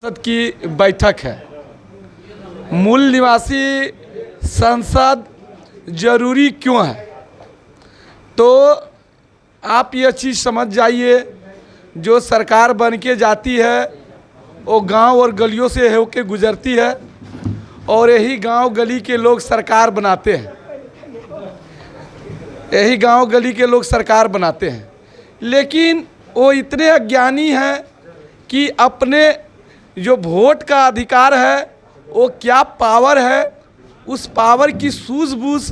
संसद की बैठक है। मूल निवासी संसद जरूरी क्यों है? तो आप यह चीज़ समझ जाइए, जो सरकार बन के जाती है वो गांव और गलियों से होके गुजरती है और यही गांव गली के लोग सरकार बनाते हैं। यही गांव गली के लोग सरकार बनाते हैं, लेकिन वो इतने अज्ञानी हैं कि अपने जो वोट का अधिकार है वो क्या पावर है, उस पावर की सूझबूझ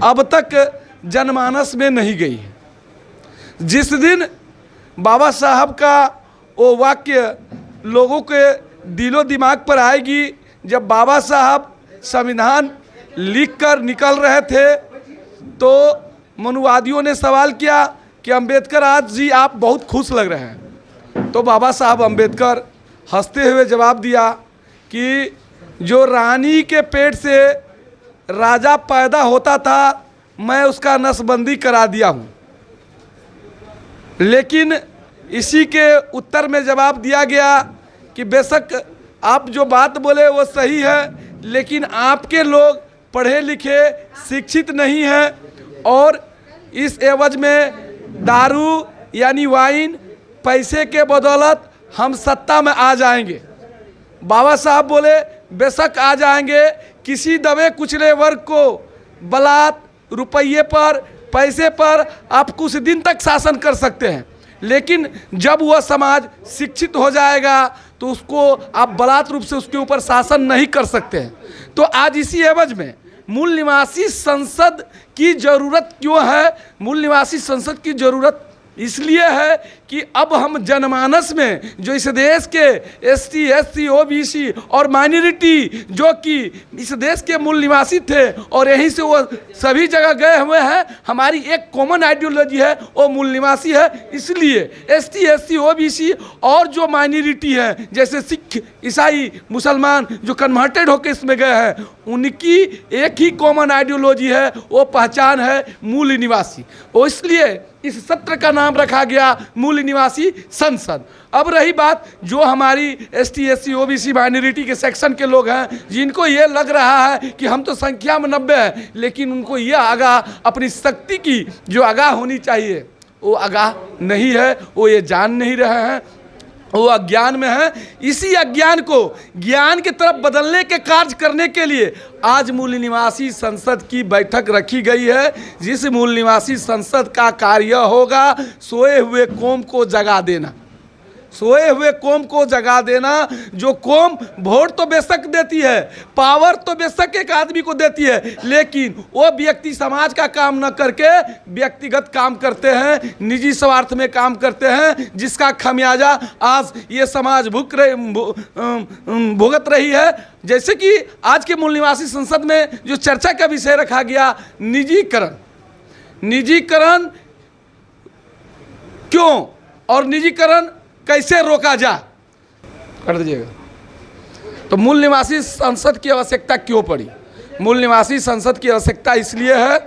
अब तक जनमानस में नहीं गई है। जिस दिन बाबा साहब का वो वाक्य लोगों के दिलो दिमाग पर आएगी, जब बाबा साहब संविधान लिखकर निकल रहे थे तो मनुवादियों ने सवाल किया कि अंबेडकर आज जी आप बहुत खुश लग रहे हैं। तो बाबा साहब अंबेडकर हंसते हुए जवाब दिया कि जो रानी के पेट से राजा पैदा होता था मैं उसका नसबंदी करा दिया हूँ। लेकिन इसी के उत्तर में जवाब दिया गया कि बेशक आप जो बात बोले वो सही है, लेकिन आपके लोग पढ़े लिखे शिक्षित नहीं हैं और इस एवज में दारू यानी वाइन पैसे के बदौलत हम सत्ता में आ जाएंगे। बाबा साहब बोले बेशक आ जाएंगे, किसी दबे कुचले वर्ग को बलात् रुपये पर पैसे पर आप कुछ दिन तक शासन कर सकते हैं, लेकिन जब वह समाज शिक्षित हो जाएगा तो उसको आप बलात् रूप से उसके ऊपर शासन नहीं कर सकते हैं। तो आज इसी एवज में मूल निवासी संसद की ज़रूरत क्यों है? मूल निवासी संसद की ज़रूरत इसलिए है कि अब हम जनमानस में जो इस देश के एसटी, एससी, ओबीसी और माइनॉरिटी जो कि इस देश के मूल निवासी थे और यहीं से वो सभी जगह गए हुए हैं, हमारी एक कॉमन आइडियोलॉजी है, वो मूल निवासी है। इसलिए एसटी, एससी, ओबीसी और जो माइनॉरिटी है जैसे सिख, ईसाई, मुसलमान जो कन्वर्टेड होकर इसमें गए हैं, उनकी एक ही कॉमन आइडियोलॉजी है, वो पहचान है मूल निवासी। और इसलिए इस सत्र का नाम रखा गया मूल निवासी संसद। अब रही बात जो हमारी एसटी, एससी, ओबीसी माइनॉरिटी के सेक्शन के लोग हैं, जिनको ये लग रहा है कि हम तो संख्या में 90 है, लेकिन उनको ये आगाह अपनी शक्ति की जो आगाह होनी चाहिए वो आगाह नहीं है, वो ये जान नहीं रहे हैं, वो अज्ञान में है। इसी अज्ञान को ज्ञान की तरफ बदलने के कार्य करने के लिए आज मूल निवासी संसद की बैठक रखी गई है, जिस मूल निवासी संसद का कार्य होगा सोए हुए कौम को जगा देना। सोए हुए कौम को जगा देना। जो कौम वोट तो बेशक देती है, पावर तो बेशक एक आदमी को देती है, लेकिन वो व्यक्ति समाज का काम न करके व्यक्तिगत काम करते हैं, निजी स्वार्थ में काम करते हैं, जिसका खमियाजा आज ये समाज भुगत रही है। जैसे कि आज के मूल निवासी संसद में जो चर्चा का विषय रखा गया, निजीकरण। निजीकरण क्यों और निजीकरण कैसे रोका जा, कर दीजिएगा। तो मूल निवासी संसद की आवश्यकता क्यों पड़ी? मूल निवासी संसद की आवश्यकता इसलिए है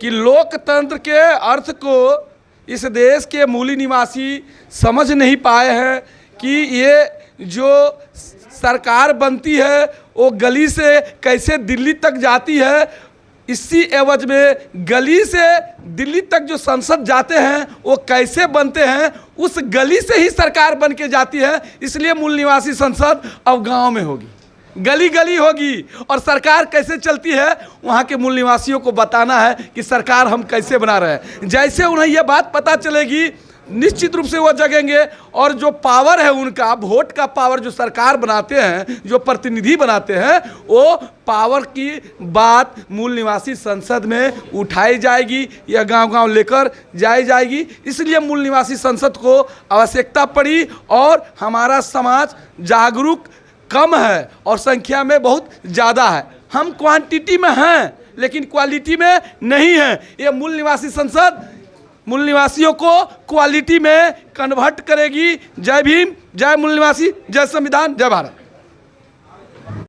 कि लोकतंत्र के अर्थ को इस देश के मूल निवासी समझ नहीं पाए हैं कि ये जो सरकार बनती है वो गली से कैसे दिल्ली तक जाती है। इसी एवज में गली से दिल्ली तक जो संसद जाते हैं वो कैसे बनते हैं, उस गली से ही सरकार बन के जाती है। इसलिए मूल निवासी संसद अब गांव में होगी, गली गली होगी, और सरकार कैसे चलती है वहाँ के मूल निवासियों को बताना है कि सरकार हम कैसे बना रहे हैं। जैसे उन्हें यह बात पता चलेगी, निश्चित रूप से वो जगेंगे और जो पावर है उनका, वोट का पावर जो सरकार बनाते हैं, जो प्रतिनिधि बनाते हैं, वो पावर की बात मूल निवासी संसद में उठाई जाएगी या गांव-गांव लेकर जाई जाएगी। इसलिए मूल निवासी संसद को आवश्यकता पड़ी और हमारा समाज जागरूक कम है और संख्या में बहुत ज़्यादा है। हम क्वांटिटी में हैं लेकिन क्वालिटी में नहीं है। ये मूल निवासी संसद मूल निवासियों को क्वालिटी में कन्वर्ट करेगी। जय भीम, जय मूल निवासी, जय संविधान, जय भारत।